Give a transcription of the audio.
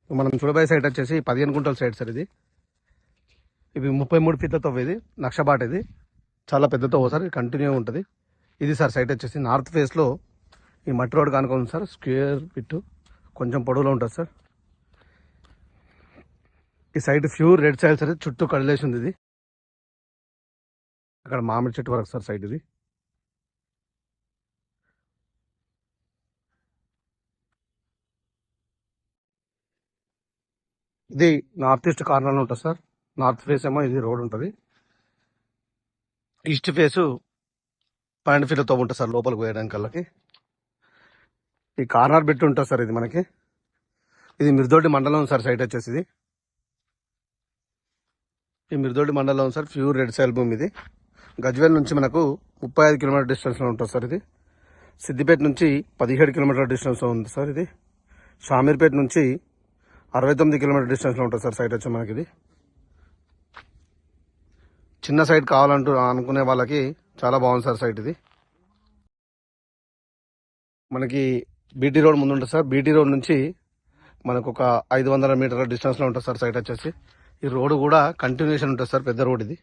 మనం చూడబోయే సైట్ వచ్చేసి 15 గుంటల సైట్ సార్ ఇది. ఇవి 33 ఫీట్ల తవ్వ. ఇది నక్షబాట్. ఇది చాలా పెద్ద తవ్వ సార్. కంటిన్యూ ఉంటుంది. ఇది సార్ సైట్ వచ్చేసి నార్త్ ఫేస్లో ఈ మట్టి రోడ్ కానుకుంది సార్. స్క్వేర్ ఫిట్ కొంచెం పొడవులో ఉంటుంది సార్. ఈ site pure red soil sir. చుట్టూ కడిలేసి ఉంది. ఇది అక్కడ మామిడి చెట్టు వరకు సార్ సైట్ ఇది. ఇది నార్త్ ఈస్ట్ కార్నర్లో ఉంటుంది సార్. నార్త్ ఫేస్ ఏమో ఇది రోడ్ ఉంటుంది. ఈస్ట్ ఫేసు 12 ఫీట్లతో ఉంటుంది సార్ లోపలికి పోయడానికి కల్లాకి. ఈ కార్నర్ బిట్ ఉంటుంది సార్. ఇది మనకి ఇది మిర్దొడ్డి మండలం సార్ సైట్ వచ్చేసి. ఇది ఈ మిర్దొడ్డి మండలం సార్. ప్యూర్ రెడ్ సాయిల్ భూమి. ఇది గజ్వేల్ నుంచి మనకు 35 కిలోమీటర్ డిస్టెన్స్లో ఉంటుంది సార్. ఇది సిద్దిపేట నుంచి 17 కిలోమీటర్ డిస్టెన్స్లో ఉంది సార్. ఇది షామీర్పేట నుంచి 69 కిలోమీటర్ డిస్టెన్స్లో ఉంటుంది సార్ సైట్ వచ్చి మనకి. ఇది చిన్న సైట్ కావాలంటూ అనుకునే వాళ్ళకి చాలా బాగుంది సార్ సైట్. ఇది మనకి బీటీ రోడ్ ముందు ఉంటుంది సార్. బీటీ రోడ్ నుంచి మనకు ఒక 500 మీటర్ల డిస్టెన్స్లో ఉంటుంది సార్ సైట్ వచ్చేసి. ఈ రోడ్డు కూడా కంటిన్యూషన్ ఉంటుంది సార్. పెద్ద రోడ్ ఇది.